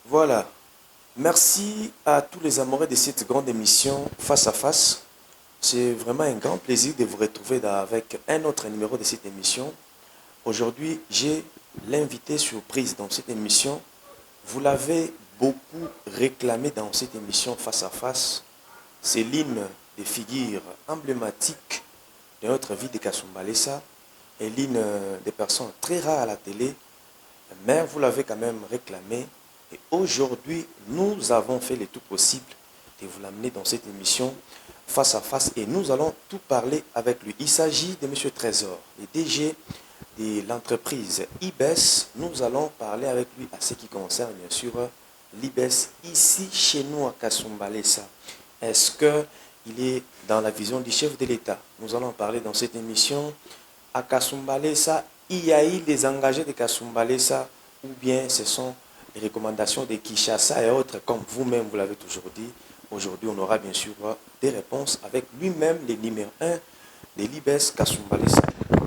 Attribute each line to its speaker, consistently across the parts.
Speaker 1: Voilà. Merci à tous les amoureux de cette grande émission Face à Face. C'est vraiment un grand plaisir de vous retrouver avec un autre numéro de cette émission. Aujourd'hui, j'ai l'invité surprise dans cette émission. Vous l'avez beaucoup réclamé dans cette émission Face à Face. C'est l'une des figures emblématiques de notre vie de Kasumbalesa et l'une des personnes très rares à la télé. Mais vous l'avez quand même réclamé. Et aujourd'hui, nous avons fait le tout possible de vous l'amener dans cette émission face à face et nous allons tout parler avec lui. Il s'agit de M. Trésor, le DG de l'entreprise IBES. Nous allons parler avec lui à ce qui concerne bien sûr l'IBES ici chez nous à Kasumbalesa. Est-ce qu'il est dans la vision du chef de l'État? Nous allons parler dans cette émission à Kasumbalesa. Il y a eu des engagés de Kasumbalesa ou bien ce sont les recommandations de Kinshasa et autres, comme vous-même vous l'avez toujours dit. Aujourd'hui, on aura bien sûr des réponses avec lui-même, le numéro 1 de l'IBES Kasumbalesa.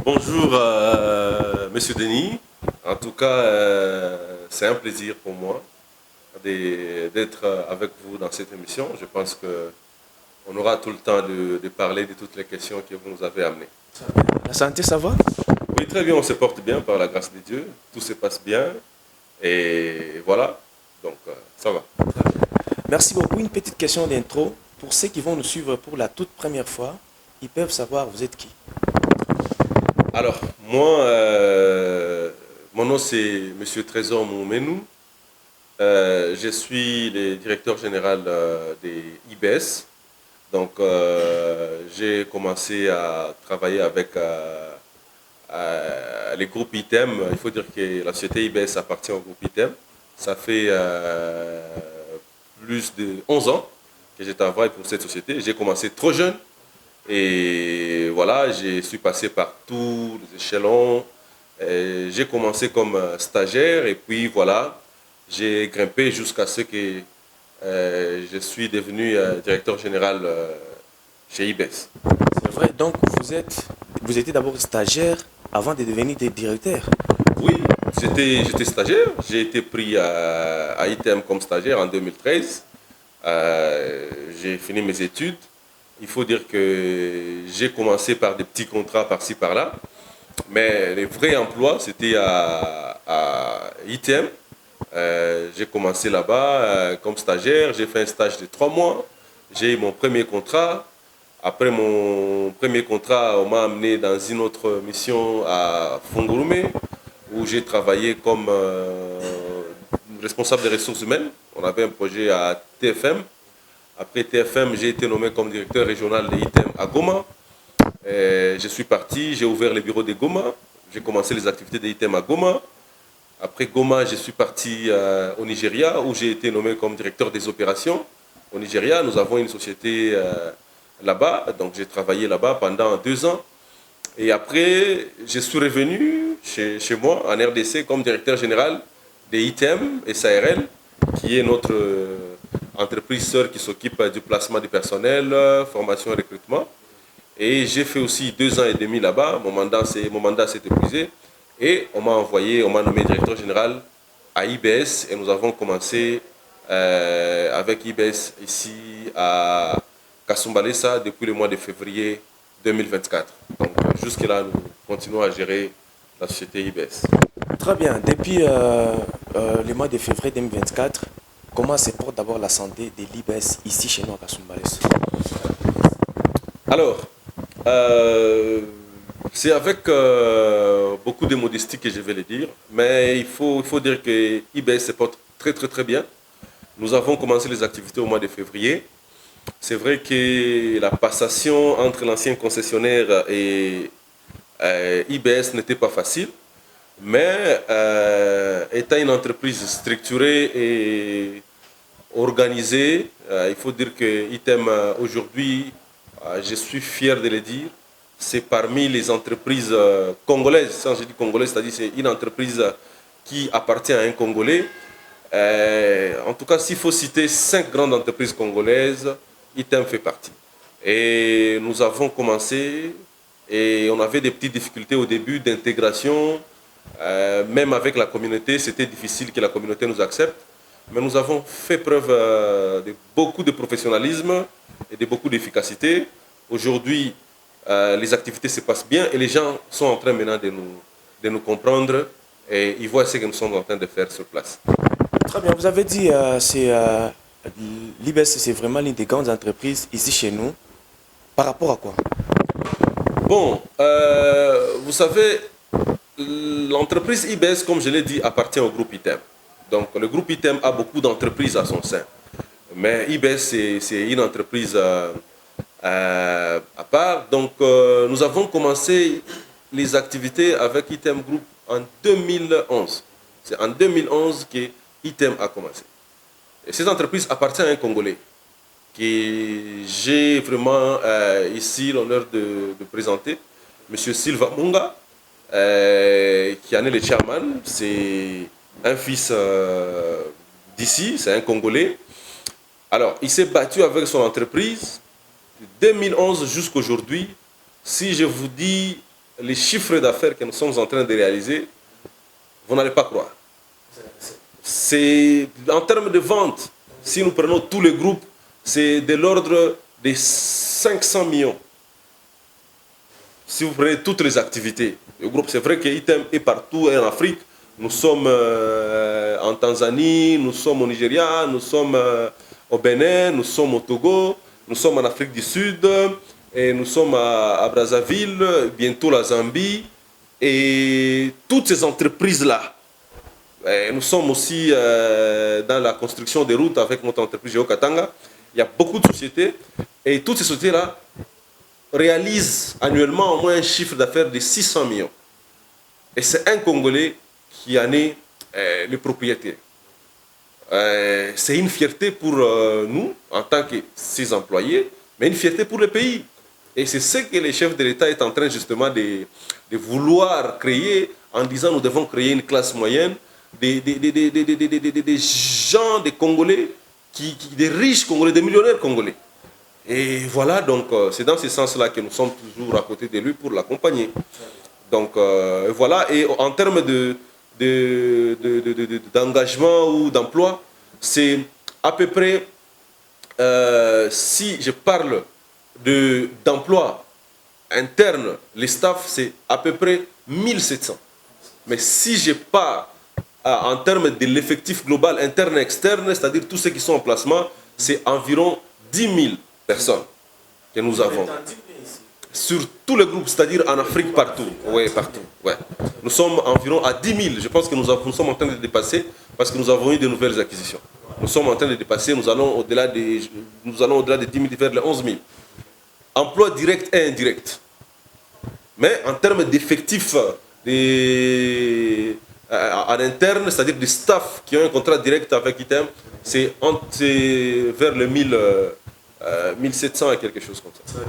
Speaker 2: Bonjour, Monsieur Denis. En tout cas, c'est un plaisir pour moi d'être avec vous dans cette émission. Je pense qu'on aura tout le temps de parler de toutes les questions que vous nous avez amenées.
Speaker 1: La santé, ça va?
Speaker 2: Oui, très bien, on se porte bien par la grâce de Dieu. Tout se passe bien. Et voilà, donc ça va.
Speaker 1: Merci beaucoup. Une petite question d'intro. Pour ceux qui vont nous suivre pour la toute première fois, ils peuvent savoir vous êtes qui?
Speaker 2: Alors, moi, mon nom c'est Monsieur Trésor Moumenou. Je suis le directeur général des IBES. Donc, j'ai commencé à travailler avec les groupes ITEM. Il faut dire que la société IBES appartient au groupe ITEM. Ça fait plus de 11 ans que je travaille pour cette société. J'ai commencé trop jeune et voilà, je suis passé par tous les échelons. J'ai commencé comme stagiaire et puis voilà, j'ai grimpé jusqu'à ce que je suis devenu directeur général chez IBES.
Speaker 1: C'est vrai, donc vous étiez d'abord stagiaire avant de devenir directeur.
Speaker 2: Oui, j'étais stagiaire. J'ai été pris à ITEM comme stagiaire en 2013. J'ai fini mes études. Il faut dire que j'ai commencé par des petits contrats par-ci par-là. Mais le vrai emploi, c'était à ITEM. J'ai commencé là-bas comme stagiaire. J'ai fait un stage de 3 mois. J'ai eu mon premier contrat. Après mon premier contrat, on m'a amené dans une autre mission à Fongourumé, où j'ai travaillé comme responsable des ressources humaines. On avait un projet à TFM. Après TFM, j'ai été nommé comme directeur régional de ITEM à Goma. Je suis parti, j'ai ouvert le bureau de Goma. J'ai commencé les activités de ITEM à Goma. Après Goma, je suis parti au Nigeria, où j'ai été nommé comme directeur des opérations. Au Nigeria, nous avons une société là-bas, donc j'ai travaillé là-bas pendant 2 ans. Et après, je suis revenu chez moi en RDC comme directeur général de ITEM et SARL, qui est notre entreprise sœur qui s'occupe du placement du personnel, formation et recrutement. Et j'ai fait aussi 2 ans et demi là-bas. Mon mandat s'est épuisé. Et on m'a nommé directeur général à IBS. Et nous avons commencé avec IBS ici à Kasumbalesa depuis le mois de février 2024. Donc jusque-là, nous continuons à gérer la société IBS.
Speaker 1: Très bien. Depuis le mois de février 2024, comment se porte d'abord la santé de l'IBES ici chez nous à Kasumbalesa?
Speaker 2: Alors, c'est avec beaucoup de modestie que je vais le dire, mais il faut dire que IBS se porte très très très bien. Nous avons commencé les activités au mois de février. C'est vrai que la passation entre l'ancien concessionnaire et IBS n'était pas facile, mais étant une entreprise structurée et organisée, il faut dire que ITEM aujourd'hui, je suis fier de le dire, c'est parmi les entreprises congolaises. Quand je dis congolaises, c'est-à-dire c'est une entreprise qui appartient à un Congolais. En tout cas, s'il faut citer 5 grandes entreprises congolaises, ITEM fait partie. Et nous avons commencé et on avait des petites difficultés au début d'intégration. Même avec la communauté, c'était difficile que la communauté nous accepte. mais nous avons fait preuve de beaucoup de professionnalisme et de beaucoup d'efficacité. Aujourd'hui, les activités se passent bien et les gens sont en train maintenant de nous comprendre et ils voient ce que nous sommes en train de faire sur place.
Speaker 1: Très bien, vous avez dit l'IBES, c'est vraiment l'une des grandes entreprises ici chez nous. Par rapport à quoi?
Speaker 2: Bon, vous savez, l'entreprise IBES, comme je l'ai dit, appartient au groupe ITEM. Donc le groupe ITEM a beaucoup d'entreprises à son sein. Mais IBES, c'est une entreprise à part. Donc nous avons commencé les activités avec ITEM Group en 2011. C'est en 2011 que ITEM a commencé. Et cette entreprise appartient à un Congolais que j'ai vraiment ici l'honneur de présenter, M. Sylvain Munga, qui en est le chairman. C'est un fils d'ici, c'est un Congolais. Alors, il s'est battu avec son entreprise de 2011 jusqu'à aujourd'hui. Si je vous dis les chiffres d'affaires que nous sommes en train de réaliser, vous n'allez pas croire. C'est en termes de vente, si nous prenons tous les groupes, c'est de l'ordre de 500 millions. Si vous prenez toutes les activités, le groupe, c'est vrai que ITEM est partout en Afrique. Nous sommes en Tanzanie, nous sommes au Nigeria, nous sommes au Bénin, nous sommes au Togo, nous sommes en Afrique du Sud, et nous sommes à Brazzaville, bientôt la Zambie. Et toutes ces entreprises-là, nous sommes aussi dans la construction des routes avec notre entreprise Géocatanga. Il y a beaucoup de sociétés et toutes ces sociétés-là réalisent annuellement au moins un chiffre d'affaires de 600 millions. Et c'est un Congolais qui en est le propriétaire. C'est une fierté pour nous, en tant que ses employés, mais une fierté pour le pays. Et c'est ce que le chef de l'État est en train justement de vouloir créer en disant nous devons créer une classe moyenne, des gens, des Congolais, des riches Congolais, des millionnaires Congolais. Et voilà, donc c'est dans ce sens-là que nous sommes toujours à côté de lui pour l'accompagner. Donc voilà, et en termes d'engagement ou d'emploi, c'est à peu près, si je parle d'emploi interne, les staffs, c'est à peu près 1700. Mais si je pars en termes de l'effectif global interne et externe, c'est-à-dire tous ceux qui sont en placement, c'est environ 10 000 personnes que nous avons. Sur tous les groupes, c'est-à-dire en Afrique, partout. Oui, partout. Ouais. Nous sommes environ à 10 000. Je pense que nous sommes en train de dépasser parce que nous avons eu de nouvelles acquisitions. Nous sommes en train de dépasser, nous allons au-delà de 10 000 vers les 11 000. Emploi direct et indirect. Mais en termes d'effectifs en interne, c'est-à-dire des staff qui ont un contrat direct avec ITEM, c'est vers le 1700 et quelque chose comme ça.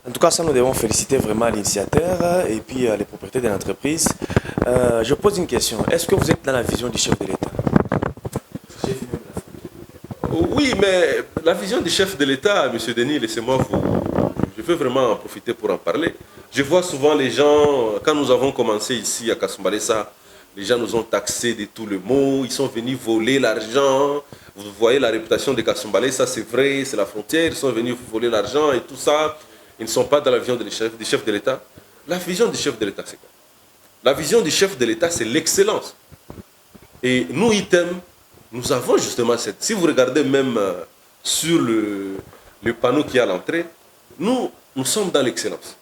Speaker 1: En tout cas, ça, nous devons féliciter vraiment l'initiateur et puis les propriétaires de l'entreprise. Je pose une question. Est-ce que vous êtes dans la vision du chef de l'État?
Speaker 2: Oui, mais la vision du chef de l'État, M. Denis, laissez-moi je veux vraiment en profiter pour en parler. Je vois souvent les gens, quand nous avons commencé ici à Kasumbalesa, les gens nous ont taxés de tous les maux, ils sont venus voler l'argent. Vous voyez la réputation de Kasumbalesa, c'est vrai, c'est la frontière, ils sont venus voler l'argent et tout ça. Ils ne sont pas dans la vision du chef de l'État. La vision du chef de l'État, c'est quoi? La vision du chef de l'État, c'est l'excellence. Et nous, ITEM, nous avons justement cette... Si vous regardez même sur le panneau qui est à l'entrée, nous sommes dans l'excellence.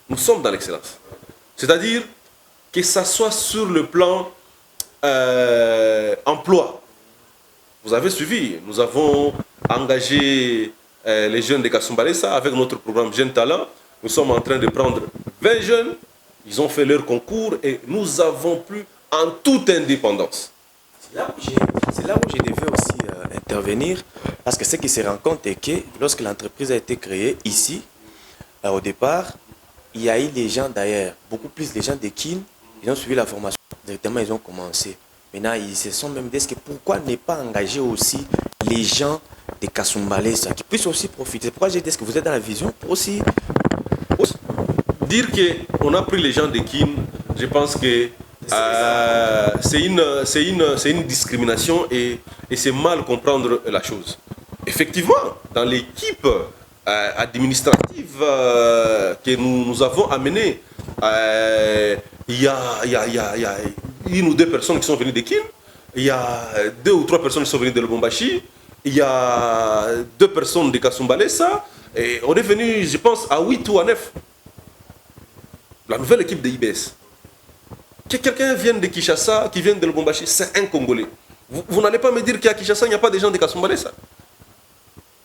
Speaker 2: Nous sommes dans l'excellence. C'est-à-dire que ça soit sur le plan emploi. Vous avez suivi, nous avons engagé les jeunes de Kasumbalesa avec notre programme Jeunes Talents. Nous sommes en train de prendre 20 jeunes, ils ont fait leur concours et nous avons plu en toute indépendance.
Speaker 1: C'est là où je devais aussi intervenir, parce que ce qui se rend compte est que lorsque l'entreprise a été créée ici, au départ, il y a eu des gens d'ailleurs, beaucoup plus des gens de Kin, ils ont suivi la formation, directement ils ont commencé. Maintenant, ils se sont même dit que pourquoi ne pas engager aussi les gens de Kasumbalesa qui puissent aussi profiter. Pourquoi j'ai dit que vous êtes dans la vision pour aussi...
Speaker 2: Dire qu'on a pris les gens de Kin, je pense que c'est une discrimination et c'est mal comprendre la chose. Effectivement, dans l'équipe administrative que nous avons amenée, il y a une ou deux personnes qui sont venues de Kin, il y a 2 ou 3 personnes qui sont venues de Lubumbashi, il y a 2 personnes de Kasumbalesa, et on est venu, je pense, à 8 ou à 9. La nouvelle équipe de IBS. Que quelqu'un vienne de Kinshasa, qui vienne de Lubumbashi, c'est un Congolais. Vous n'allez pas me dire qu'à Kinshasa, il n'y a pas de gens de Kasumbalesa.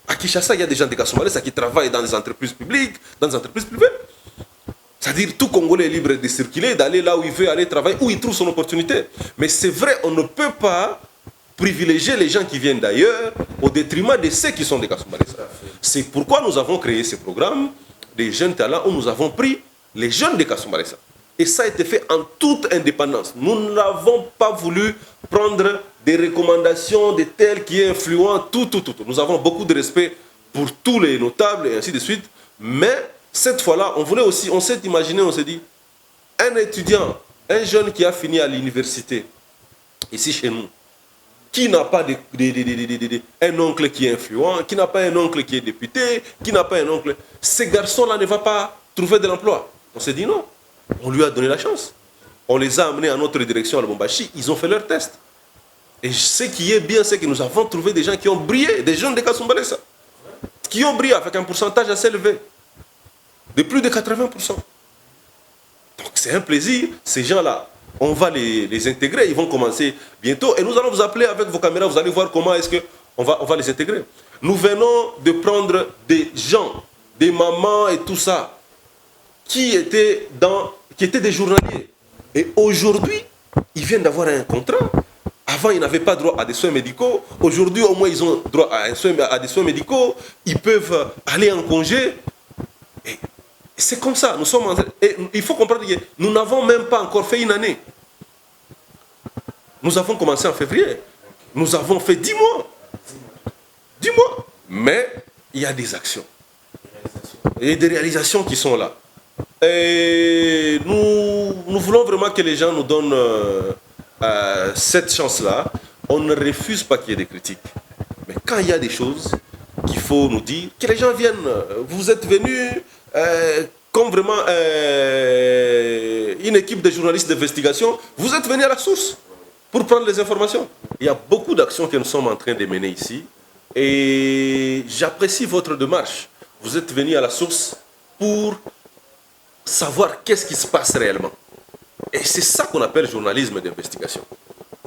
Speaker 2: À Kinshasa, il y a des gens de Kasumbalesa qui travaillent dans des entreprises publiques, dans des entreprises privées. C'est-à-dire tout Congolais est libre de circuler, d'aller là où il veut aller travailler, où il trouve son opportunité. Mais c'est vrai, on ne peut pas privilégier les gens qui viennent d'ailleurs au détriment de ceux qui sont des Kasumbalesa. C'est pourquoi nous avons créé ce programme des jeunes talents où nous avons pris les jeunes de Kasumbalesa. Et ça a été fait en toute indépendance. Nous n'avons pas voulu prendre des recommandations de tel qui est influent, tout. Nous avons beaucoup de respect pour tous les notables et ainsi de suite. Mais cette fois-là, on voulait aussi, on s'est imaginé, on s'est dit, un étudiant, un jeune qui a fini à l'université, ici chez nous, qui n'a pas un oncle qui est influent, qui n'a pas un oncle qui est député, qui n'a pas un oncle, ce garçon-là ne va pas trouver de l'emploi. On s'est dit non. On lui a donné la chance. On les a amenés à notre direction à Lubumbashi, ils ont fait leur test. Et ce qui est bien, c'est que nous avons trouvé des gens qui ont brillé, des jeunes de Kasumbalesa, qui ont brillé avec un pourcentage assez élevé, de plus de 80%. Donc c'est un plaisir, ces gens-là, on va les intégrer, ils vont commencer bientôt, et nous allons vous appeler avec vos caméras, vous allez voir comment est-ce qu'on va les intégrer. Nous venons de prendre des gens, des mamans et tout ça, qui étaient des journaliers. Et aujourd'hui, ils viennent d'avoir un contrat. Avant, ils n'avaient pas droit à des soins médicaux. Aujourd'hui, au moins, ils ont droit à des soins médicaux. Ils peuvent aller en congé. Et c'est comme ça. Nous sommes et il faut comprendre que nous n'avons même pas encore fait une année. Nous avons commencé en février. Nous avons fait 10 mois. 10 mois. Mais il y a des actions. Et des réalisations qui sont là. Et nous voulons vraiment que les gens nous donnent cette chance-là. On ne refuse pas qu'il y ait des critiques. Mais quand il y a des choses qu'il faut nous dire, que les gens viennent. Vous êtes venus comme vraiment une équipe de journalistes d'investigation. Vous êtes venus à la source pour prendre les informations. Il y a beaucoup d'actions que nous sommes en train de mener ici. Et j'apprécie votre démarche. Vous êtes venus à la source pour savoir qu'est-ce qui se passe réellement. Et c'est ça qu'on appelle journalisme d'investigation.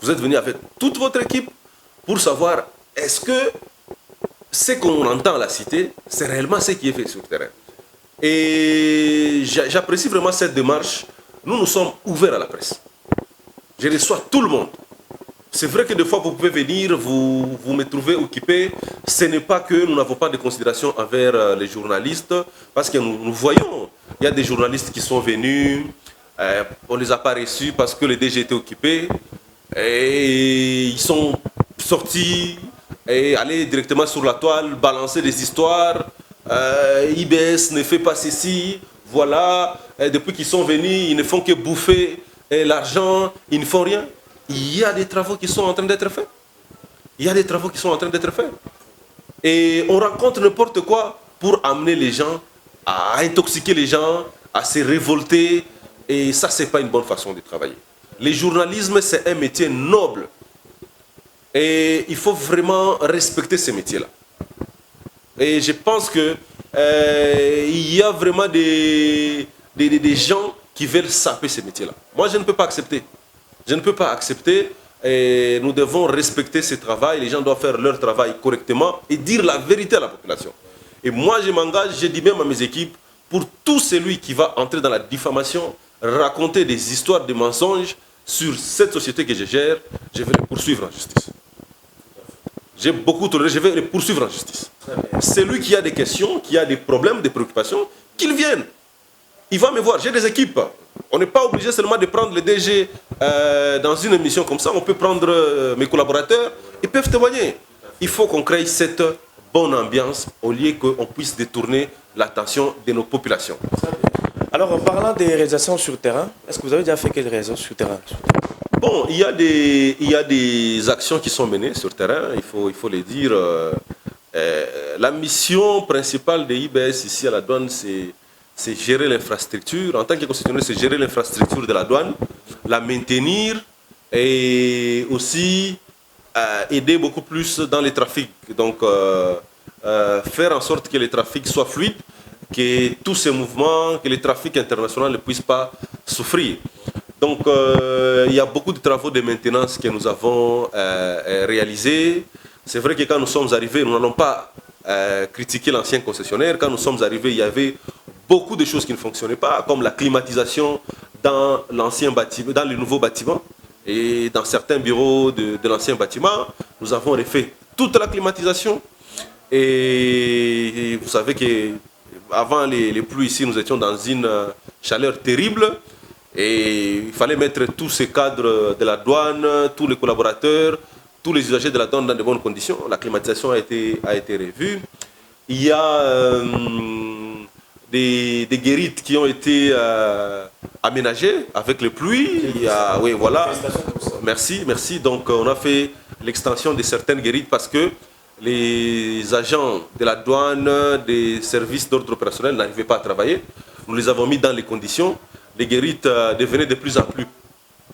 Speaker 2: Vous êtes venu avec toute votre équipe pour savoir est-ce que ce qu'on entend à la cité, c'est réellement ce qui est fait sur le terrain. Et j'apprécie vraiment cette démarche. Nous sommes ouverts à la presse. Je reçois tout le monde. C'est vrai que des fois, vous pouvez venir, vous me trouvez occupé. Ce n'est pas que nous n'avons pas de considération envers les journalistes, parce que nous voyons, il y a des journalistes qui sont venus, on ne les a pas reçus parce que le DG était occupé, et ils sont sortis et allés directement sur la toile, balancer des histoires. IBS ne fait pas ceci, voilà. Et depuis qu'ils sont venus, ils ne font que bouffer l'argent, ils ne font rien. Il y a des travaux qui sont en train d'être faits. Il y a des travaux qui sont en train d'être faits. Et on raconte n'importe quoi pour amener les gens, à intoxiquer les gens, à se révolter. Et ça, ce n'est pas une bonne façon de travailler. Le journalisme, c'est un métier noble. Et il faut vraiment respecter ce métier-là. Et je pense qu'il y a vraiment des gens qui veulent saper ce métier-là. Moi, je ne peux pas accepter. Je ne peux pas accepter, et nous devons respecter ce travail. Les gens doivent faire leur travail correctement et dire la vérité à la population. Et moi, je m'engage, je dis même à mes équipes, pour tout celui qui va entrer dans la diffamation, raconter des histoires de mensonges sur cette société que je gère, je vais les poursuivre en justice. J'ai beaucoup toléré, je vais les poursuivre en justice. Celui qui a des questions, qui a des problèmes, des préoccupations, qu'il vienne. Il va me voir, j'ai des équipes. On n'est pas obligé seulement de prendre le DG dans une émission comme ça. On peut prendre mes collaborateurs, ils peuvent témoigner. Il faut qu'on crée cette bonne ambiance au lieu qu'on puisse détourner l'attention de nos populations.
Speaker 1: Alors, en parlant des réalisations sur terrain, est-ce que vous avez déjà fait quelques réalisations sur terrain?
Speaker 2: Bon, il y a des actions qui sont menées sur terrain, il faut le dire. La mission principale de IBS ici à la douane, c'est gérer l'infrastructure. En tant que concessionnaire, c'est gérer l'infrastructure de la douane, la maintenir et aussi aider beaucoup plus dans les trafics. Donc, faire en sorte que les trafics soient fluides, que tous ces mouvements, que les trafics internationaux ne puissent pas souffrir. Donc, il y a beaucoup de travaux de maintenance que nous avons réalisés. C'est vrai que quand nous sommes arrivés, nous n'allons pas critiquer l'ancien concessionnaire. Quand nous sommes arrivés, il y avait beaucoup de choses qui ne fonctionnaient pas, comme la climatisation dans l'ancien bâtiment, dans le nouveau bâtiment. Et dans certains bureaux de l'ancien bâtiment, nous avons refait toute la climatisation. Et vous savez qu'avant les pluies ici, nous étions dans une chaleur terrible. Et il fallait mettre tous ces cadres de la douane, tous les collaborateurs, tous les usagers de la douane dans de bonnes conditions. La climatisation a été revue. Il y a des guérites qui ont été aménagées avec les pluies. Il y a, oui, voilà. Merci, merci. Donc on a fait l'extension de certaines guérites parce que les agents de la douane, des services d'ordre opérationnel n'arrivaient pas à travailler. Nous les avons mis dans les conditions. Les guérites devenaient de plus en plus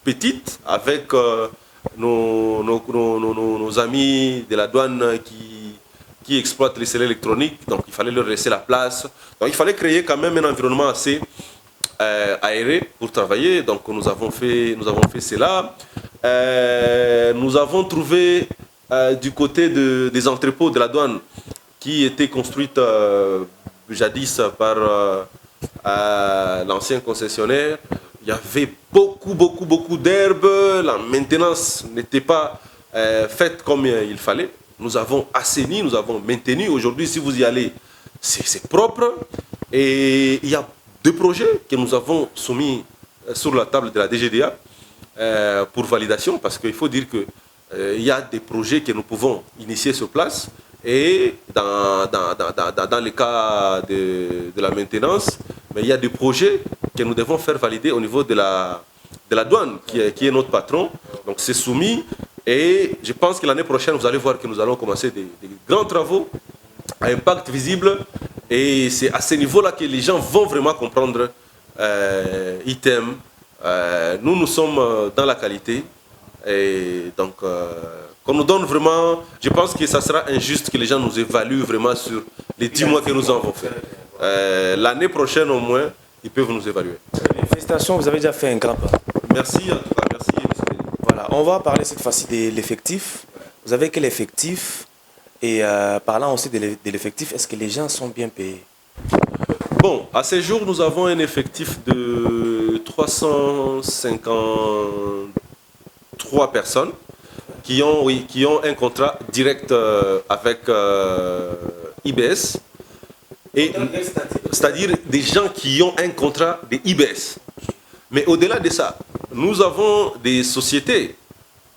Speaker 2: petites avec nos amis de la douane qui exploitent les scellés électroniques. Donc il fallait leur laisser la place. Donc il fallait créer quand même un environnement assez aéré pour travailler. Donc nous avons fait cela. Nous avons trouvé du côté des entrepôts de la douane qui étaient construites jadis par l'ancien concessionnaire, il y avait beaucoup d'herbes, la maintenance n'était pas faite comme il fallait. Nous avons assaini, nous avons maintenu. Aujourd'hui, si vous y allez, c'est propre. Et il y a deux projets que nous avons soumis sur la table de la DGDA pour validation, parce qu'il faut dire qu'il y a des projets que nous pouvons initier sur place. Et dans le cas de la maintenance, mais il y a des projets que nous devons faire valider au niveau de la douane, qui est notre patron. Donc c'est soumis. Et je pense que l'année prochaine, vous allez voir que nous allons commencer des grands travaux à impact visible. Et c'est à ce niveau-là que les gens vont vraiment comprendre ITEM. Nous sommes dans la qualité. Et donc, qu'on nous donne vraiment, je pense que ça sera injuste que les gens nous évaluent vraiment sur les 10 mois que nous avons fait. L'année prochaine au moins, ils peuvent nous évaluer.
Speaker 1: Félicitations, vous avez déjà fait un grand pas.
Speaker 2: Merci en tout cas, merci.
Speaker 1: Voilà, on va parler cette fois-ci de l'effectif. Vous avez quel effectif? Et parlant aussi de l'effectif, est-ce que les gens sont bien payés?
Speaker 2: Bon, à ce jour, nous avons un effectif de 353 personnes qui ont un contrat direct avec IBS. C'est-à-dire des gens qui ont un contrat de IBS. Mais au-delà de ça, nous avons des sociétés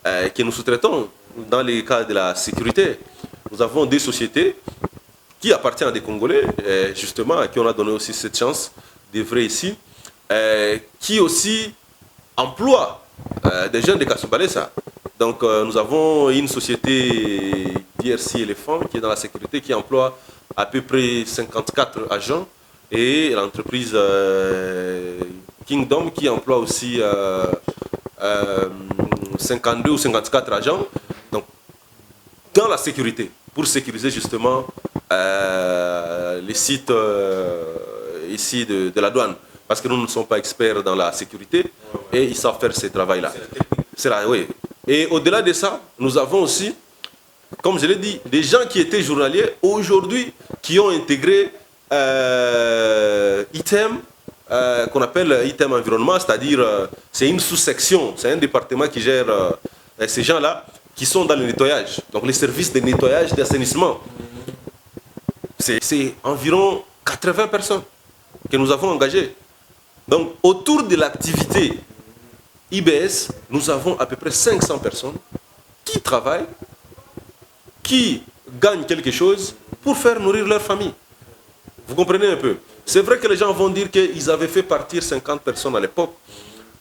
Speaker 2: que nous sous-traitons dans les cas de la sécurité. Nous avons des sociétés qui appartiennent à des Congolais, justement, à qui on a donné aussi cette chance d'œuvrer ici, qui aussi emploient des jeunes de Kasumbalesa. Donc nous avons une société DRC Elephant qui est dans la sécurité, qui emploie à peu près 54 agents, et l'entreprise Kingdom qui emploie aussi 52 ou 54 agents, donc dans la sécurité, pour sécuriser justement les sites ici de la douane, parce que nous ne sommes pas experts dans la sécurité et ils savent faire ce travail-là. C'est là, oui. Et au-delà de ça, nous avons aussi, comme je l'ai dit, des gens qui étaient journaliers aujourd'hui, qui ont intégré ITEM, qu'on appelle ITEM Environnement, c'est-à-dire c'est une sous-section, c'est un département qui gère ces gens-là qui sont dans le nettoyage, donc les services de nettoyage, d'assainissement. C'est environ 80 personnes que nous avons engagées. Donc autour de l'activité IBS, nous avons à peu près 500 personnes qui travaillent, qui gagnent quelque chose pour faire nourrir leur famille. Vous comprenez un peu? C'est vrai que les gens vont dire qu'ils avaient fait partir 50 personnes à l'époque,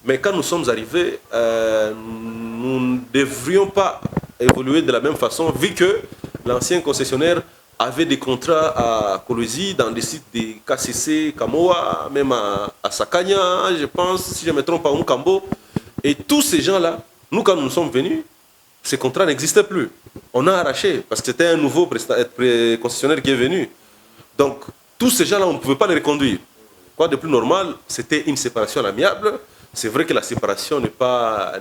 Speaker 2: mais quand nous sommes arrivés, nous ne devrions pas évoluer de la même façon, vu que l'ancien concessionnaire avait des contrats à Kolwezi, dans des sites de KCC, Kamoa, même à Sakanya, je pense, si je ne me trompe pas, au Mukambo. Et tous ces gens-là, nous, quand nous sommes venus, ces contrats n'existaient plus. On a arraché, parce que c'était un nouveau concessionnaire qui est venu. Donc, tous ces gens-là, on ne pouvait pas les reconduire. Quoi de plus normal, c'était une séparation amiable. C'est vrai que la séparation n'est pas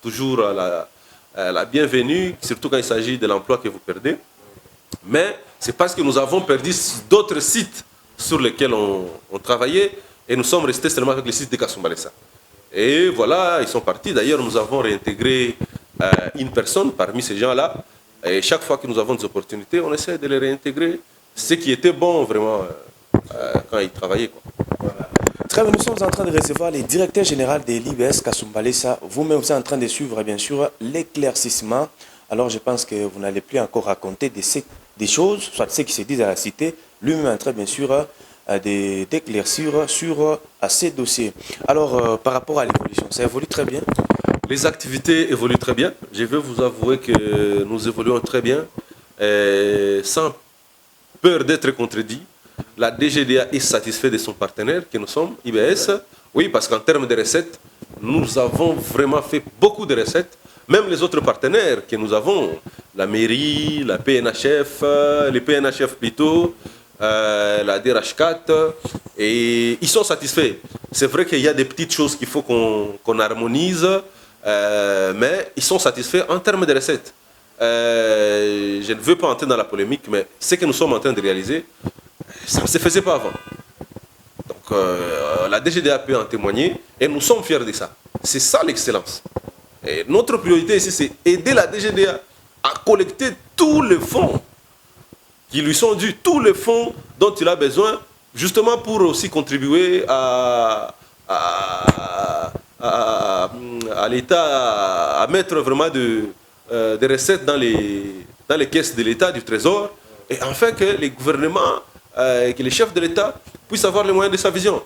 Speaker 2: toujours la bienvenue, surtout quand il s'agit de l'emploi que vous perdez. Mais c'est parce que nous avons perdu d'autres sites sur lesquels on travaillait et nous sommes restés seulement avec les sites de Kasumbalesa. Et voilà, ils sont partis. D'ailleurs, nous avons réintégré une personne parmi ces gens-là. Et chaque fois que nous avons des opportunités, on essaie de les réintégrer. Ce qui était bon vraiment quand ils travaillaient, quoi.
Speaker 1: Voilà. Très bien, nous sommes en train de recevoir les directeurs généraux de l'IBS Kasumbalesa. Vous-même, vous êtes en train de suivre, bien sûr, l'éclaircissement. Alors, je pense que vous n'allez plus encore raconter des choses, soit ce qui se disent à la cité. Lui-même est en train, bien sûr, d'éclaircir sur ces dossiers. Alors, par rapport à l'évolution, ça évolue très bien?
Speaker 2: Les activités évoluent très bien. Je vais vous avouer que nous évoluons très bien, sans peur d'être contredit. La DGDA est satisfaite de son partenaire que nous sommes, IBS. Oui, parce qu'en termes de recettes, nous avons vraiment fait beaucoup de recettes. Même les autres partenaires que nous avons, la mairie, la PNHF, les PNHF plutôt, la DRH4, et ils sont satisfaits. C'est vrai qu'il y a des petites choses qu'il faut qu'on harmonise, mais ils sont satisfaits en termes de recettes. Je ne veux pas entrer dans la polémique, mais ce que nous sommes en train de réaliser, ça ne se faisait pas avant. Donc la DGDA peut en témoigner et nous sommes fiers de ça. C'est ça l'excellence. Et notre priorité ici, c'est aider la DGDA à collecter tous les fonds qui lui sont dus, tous les fonds dont il a besoin, justement pour aussi contribuer à l'État à mettre vraiment des recettes dans les caisses de l'État, du Trésor, et afin que les gouvernements, que les chefs de l'État puissent avoir les moyens de sa vision. En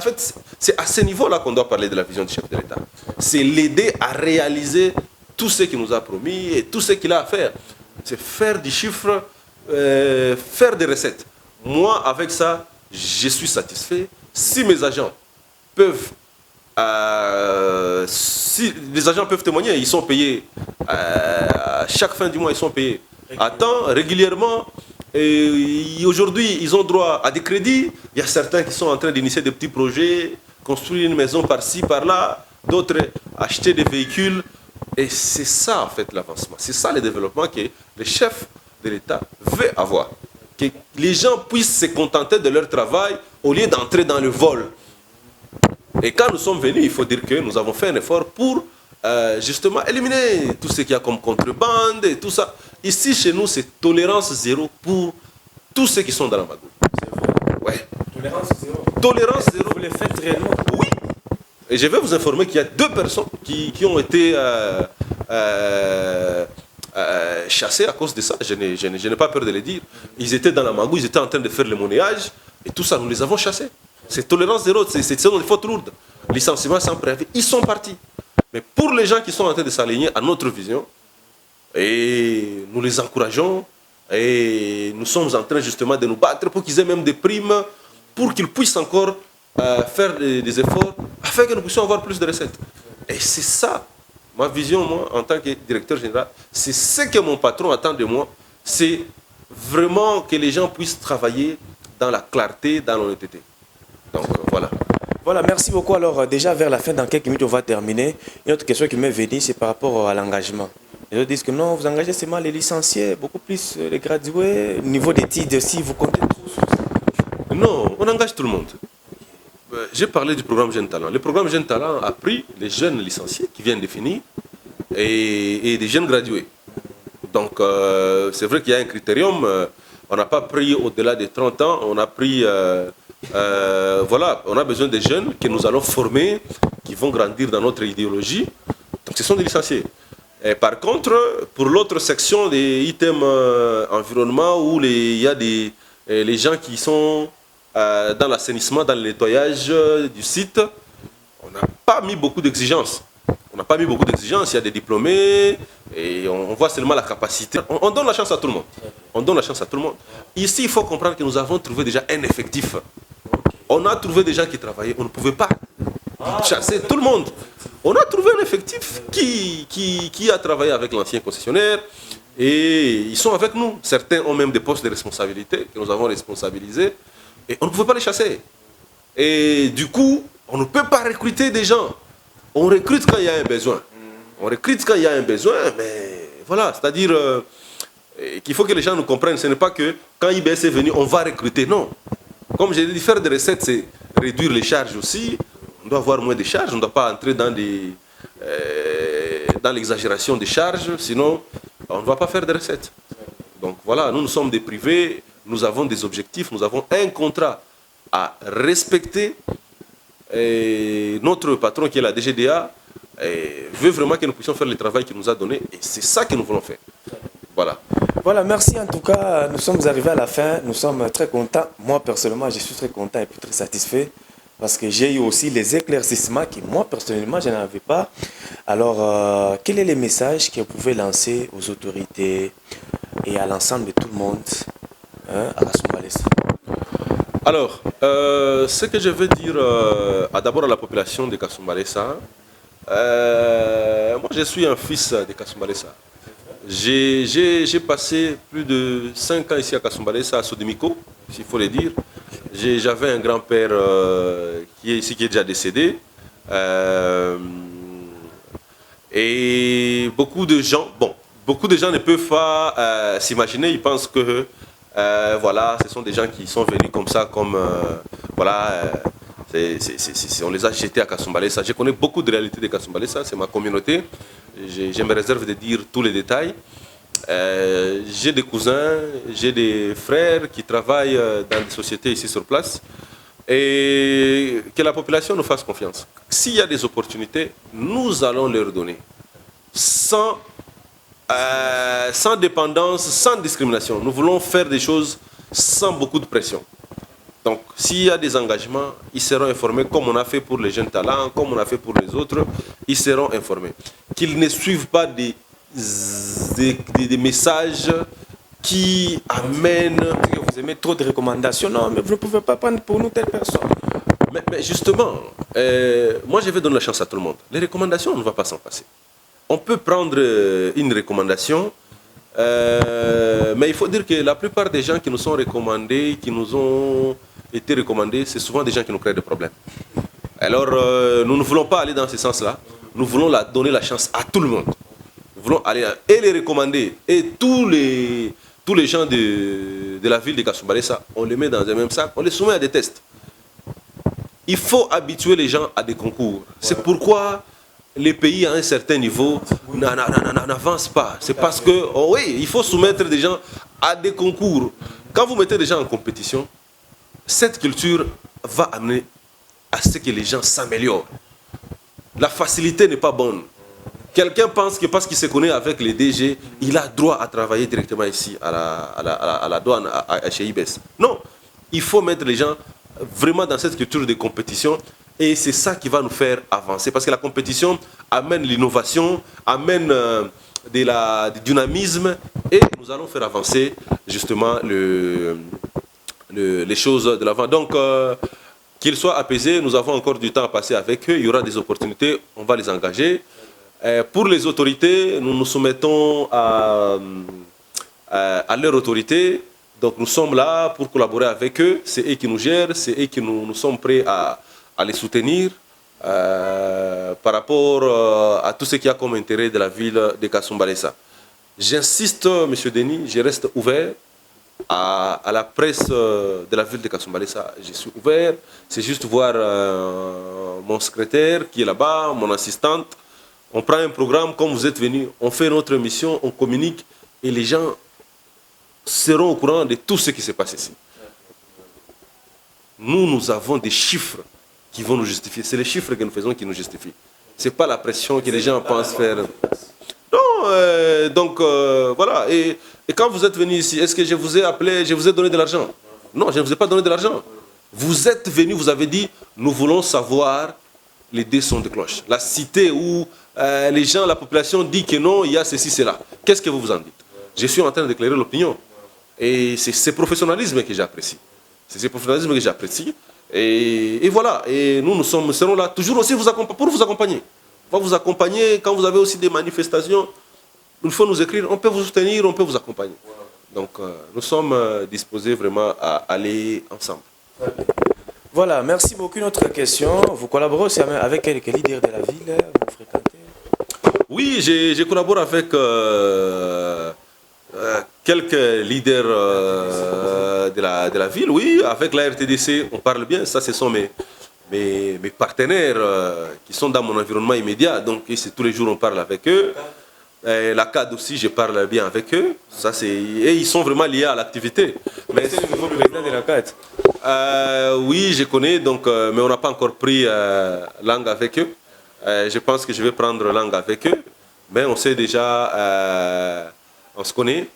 Speaker 2: fait, c'est à ce niveau-là qu'on doit parler de la vision du chef de l'État. C'est l'aider à réaliser tout ce qu'il nous a promis et tout ce qu'il a à faire. C'est faire du chiffre, faire des recettes. Moi, avec ça, je suis satisfait. Si mes agents peuvent, si les agents peuvent témoigner, ils sont payés chaque fin du mois, ils sont payés à temps, régulièrement. Et aujourd'hui, ils ont droit à des crédits. Il y a certains qui sont en train d'initier des petits projets, construire une maison par-ci, par-là, d'autres acheter des véhicules. Et c'est ça, en fait, l'avancement. C'est ça le développement que le chef de l'État veut avoir. Que les gens puissent se contenter de leur travail au lieu d'entrer dans le vol. Et quand nous sommes venus, il faut dire que nous avons fait un effort pour justement éliminer tout ce qu'il y a comme contrebande et tout ça. Ici, chez nous, c'est tolérance zéro pour tous ceux qui sont dans la magouille.
Speaker 1: C'est vrai.
Speaker 2: Ouais.
Speaker 1: Tolérance zéro.
Speaker 2: Tolérance zéro.
Speaker 1: Vous le faites réellement?
Speaker 2: Oui. Et je vais vous informer qu'il y a 2 personnes qui ont été chassées à cause de ça. Je n'ai pas peur de le dire. Ils étaient dans la magouille, ils étaient en train de faire le monnayage. Et tout ça, nous les avons chassés. C'est tolérance zéro, c'est des fautes lourdes. Licenciement sans préavis, ils sont partis. Mais pour les gens qui sont en train de s'aligner à notre vision, et nous les encourageons, et nous sommes en train justement de nous battre pour qu'ils aient même des primes, pour qu'ils puissent encore faire des efforts, afin que nous puissions avoir plus de recettes. Et c'est ça, ma vision, moi, en tant que directeur général, c'est ce que mon patron attend de moi, c'est vraiment que les gens puissent travailler dans la clarté, dans l'honnêteté. Donc voilà.
Speaker 1: Voilà, merci beaucoup. Alors déjà vers la fin, dans quelques minutes, on va terminer. Une autre question qui m'est venue, c'est par rapport à l'engagement. Les autres disent que non, vous engagez seulement les licenciés, beaucoup plus les gradués. Niveau d'études aussi, vous comptez trop sur ça?
Speaker 2: Non, on engage tout le monde. J'ai parlé du programme Jeunes Talents. Le programme Jeunes Talents a pris les jeunes licenciés qui viennent de finir et des jeunes gradués. Donc c'est vrai qu'il y a un critérium. On n'a pas pris au-delà de 30 ans, on a pris... voilà, on a besoin des jeunes que nous allons former, qui vont grandir dans notre idéologie. Donc ce sont des licenciés. Et par contre, pour l'autre section des items environnement où il y a les gens qui sont dans l'assainissement, dans le nettoyage du site, on n'a pas mis beaucoup d'exigences. On n'a pas mis beaucoup d'exigences, il y a des diplômés et on voit seulement la capacité. On donne la chance à tout le monde. On donne la chance à tout le monde. Ici, il faut comprendre que nous avons trouvé déjà un effectif. On a trouvé des gens qui travaillaient, on ne pouvait pas chasser tout le monde. On a trouvé un effectif qui a travaillé avec l'ancien concessionnaire et ils sont avec nous. Certains ont même des postes de responsabilité que nous avons responsabilisés et on ne pouvait pas les chasser. Et du coup, on ne peut pas recruter des gens. On recrute quand il y a un besoin. On recrute quand il y a un besoin, mais voilà, c'est-à-dire qu'il faut que les gens nous comprennent. Ce n'est pas que quand IBS est venu, on va recruter. Non. Comme j'ai dit, faire des recettes, c'est réduire les charges aussi. On doit avoir moins de charges. On ne doit pas entrer dans l'exagération des charges. Sinon, on ne va pas faire de recettes. Donc voilà, nous sommes des privés. Nous avons des objectifs. Nous avons un contrat à respecter. Et notre patron, qui est la DGDA, veut vraiment que nous puissions faire le travail qu'il nous a donné. Et c'est ça que nous voulons faire. Voilà.
Speaker 1: Voilà, merci en tout cas. Nous sommes arrivés à la fin. Nous sommes très contents. Moi, personnellement, je suis très content et puis très satisfait. Parce que j'ai eu aussi les éclaircissements que moi, personnellement, je n'en avais pas. Alors, quel est le message que vous pouvez lancer aux autorités et à l'ensemble de tout le monde à Kasumbalesa?
Speaker 2: Alors, ce que je veux dire d'abord à la population de Kasumbalesa, moi je suis un fils de Kasumbalesa. J'ai passé plus de 5 ans ici à Kasumbalesa, à Sodemiko, s'il faut le dire. J'avais un grand-père qui est ici, qui est déjà décédé. Et beaucoup de gens ne peuvent pas s'imaginer, ils pensent que voilà, ce sont des gens qui sont venus comme ça, comme voilà, on les a jetés à Kasumbalesa. Je connais beaucoup de réalités de Kasumbalesa, c'est ma communauté. Je me réserve de dire tous les détails. J'ai des cousins, j'ai des frères qui travaillent dans des sociétés ici sur place. Et que la population nous fasse confiance. S'il y a des opportunités, nous allons leur donner. Sans dépendance, sans discrimination. Nous voulons faire des choses sans beaucoup de pression. Donc, s'il y a des engagements, ils seront informés, comme on a fait pour les jeunes talents, comme on a fait pour les autres, ils seront informés. Qu'ils ne suivent pas des messages qui amènent...
Speaker 1: Que vous aimez trop de recommandations. Non, mais vous ne pouvez pas prendre pour nous telle personne.
Speaker 2: Mais justement, moi je vais donner la chance à tout le monde. Les recommandations, on ne va pas s'en passer. On peut prendre une recommandation, mais il faut dire que la plupart des gens qui nous sont recommandés, qui nous ont été recommandés, c'est souvent des gens qui nous créent des problèmes. Alors, nous ne voulons pas aller dans ce sens-là. Nous voulons donner la chance à tout le monde. Nous voulons aller et les recommander. Et tous les gens de la ville de Kasumbalesa, on les met dans un même sac, on les soumet à des tests. Il faut habituer les gens à des concours. C'est pourquoi les pays à un certain niveau n'avancent pas. C'est parce que, oh oui, il faut soumettre des gens à des concours. Quand vous mettez des gens en compétition, cette culture va amener à ce que les gens s'améliorent. La facilité n'est pas bonne. Quelqu'un pense que parce qu'il se connaît avec les DG, il a droit à travailler directement ici, à la douane, chez IBS. Non, il faut mettre les gens vraiment dans cette culture de compétition. Et c'est ça qui va nous faire avancer. Parce que la compétition amène l'innovation, amène du dynamisme. Et nous allons faire avancer justement les choses de l'avant. Donc, qu'ils soient apaisés, nous avons encore du temps à passer avec eux. Il y aura des opportunités, on va les engager. Pour les autorités, nous nous soumettons à leur autorité. Donc nous sommes là pour collaborer avec eux. C'est eux qui nous gèrent, c'est eux qui nous sommes prêts à les soutenir par rapport à tout ce qu'il y a comme intérêt de la ville de Kasumbalesa. J'insiste, M. Denis, je reste ouvert à la presse de la ville de Kasumbalesa. Je suis ouvert, c'est juste voir mon secrétaire qui est là-bas, mon assistante. On prend un programme comme vous êtes venus, on fait notre mission, on communique et les gens seront au courant de tout ce qui se passe ici. Nous avons des chiffres qui vont nous justifier. C'est les chiffres que nous faisons qui nous justifient. Ce n'est pas la pression que les gens pensent faire. Non, donc voilà. Et quand vous êtes venu ici, est-ce que je vous ai appelé, je vous ai donné de l'argent? Non, je ne vous ai pas donné de l'argent. Vous êtes venus, vous avez dit, nous voulons savoir les deux sons de cloche. La cité où les gens, la population dit que non, il y a ceci, cela. Qu'est-ce que vous vous en dites? Je suis en train d'éclairer l'opinion. Et c'est ce professionnalisme que j'apprécie. C'est ce professionnalisme que j'apprécie. Et voilà. Et nous serons là toujours aussi pour vous accompagner. On va vous accompagner quand vous avez aussi des manifestations. Il faut nous écrire, on peut vous soutenir, on peut vous accompagner. Donc nous sommes disposés vraiment à aller ensemble.
Speaker 1: Voilà, merci beaucoup. Une autre question. Vous collaborez aussi avec quelques leaders de la ville, vous fréquentez?
Speaker 2: Oui, je collabore avec quelques leaders de la ville, oui, avec la RTDC, on parle bien, ça ce sont mes partenaires qui sont dans mon environnement immédiat, donc tous les jours on parle avec eux. La CAD aussi, je parle bien avec eux, et ils sont vraiment liés à l'activité.
Speaker 1: Mais c'est le nouveau président de la CAD?
Speaker 2: Oui, je connais, donc, mais on n'a pas encore pris langue avec eux. Je pense que je vais prendre langue avec eux, mais on sait déjà, on se connaît.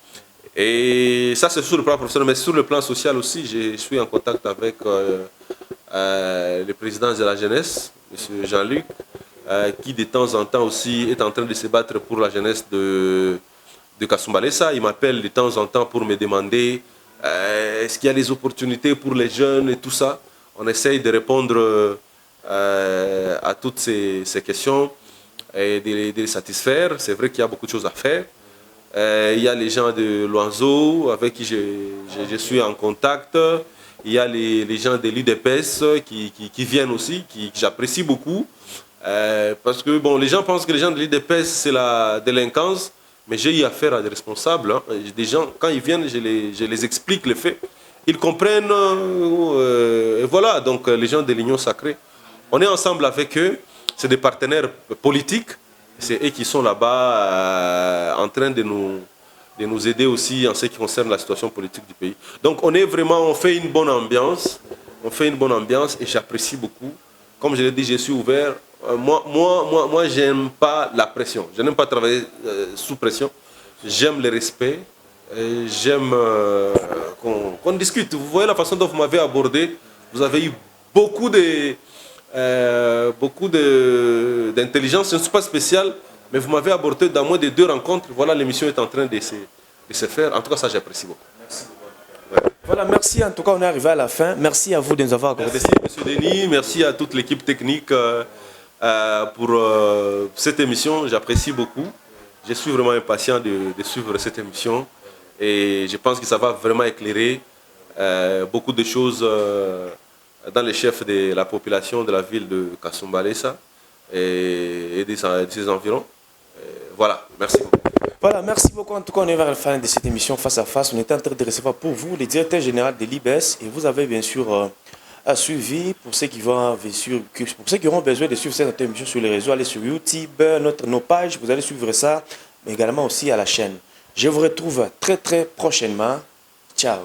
Speaker 2: Et ça, c'est sur le plan professionnel, mais sur le plan social aussi, je suis en contact avec le président de la jeunesse, M. Jean-Luc, qui de temps en temps aussi est en train de se battre pour la jeunesse de Kasumbalesa. Il m'appelle de temps en temps pour me demander est-ce qu'il y a des opportunités pour les jeunes et tout ça. On essaye de répondre à toutes ces questions et de les satisfaire. C'est vrai qu'il y a beaucoup de choses à faire. Il y a les gens de l'Oiseau avec qui je suis en contact. Il y a les gens de l'UDPS qui viennent aussi, que j'apprécie beaucoup. Parce que bon, les gens pensent que les gens de l'UDPS, c'est la délinquance. Mais j'ai eu affaire à des responsables. Hein. Des gens, quand ils viennent, je les explique les faits. Ils comprennent. Et voilà, donc les gens de l'Union Sacrée. On est ensemble avec eux. C'est des partenaires politiques. C'est eux qui sont là-bas en train de nous aider aussi en ce qui concerne la situation politique du pays. Donc on fait une bonne ambiance. On fait une bonne ambiance et j'apprécie beaucoup. Comme je l'ai dit, je suis ouvert. Moi, j'aime pas la pression. Je n'aime pas travailler sous pression. J'aime le respect. J'aime qu'on discute. Vous voyez la façon dont vous m'avez abordé. Vous avez eu beaucoup d'intelligence. Je ne suis pas spécial, mais vous m'avez abordé dans moins de 2 rencontres. Voilà, l'émission est en train de se faire. En tout cas, ça, j'apprécie beaucoup.
Speaker 1: Merci beaucoup. Ouais. Voilà, merci. En tout cas, on est arrivé à la fin. Merci à vous de nous avoir accordé.
Speaker 2: Merci, M. Denis. Merci à toute l'équipe technique pour cette émission. J'apprécie beaucoup. Je suis vraiment impatient de suivre cette émission. Et je pense que ça va vraiment éclairer beaucoup de choses dans les chefs de la population de la ville de Kasumbalesa et de ses environs. Voilà, merci beaucoup.
Speaker 1: Voilà, merci beaucoup. En tout cas, on est vers la fin de cette émission Face à Face. On est en train de recevoir pour vous le directeur général de l'IBES et vous avez bien sûr suivi pour ceux qui auront besoin de suivre cette émission sur les réseaux, allez sur YouTube, nos pages, vous allez suivre ça, mais également aussi à la chaîne. Je vous retrouve très très prochainement. Ciao.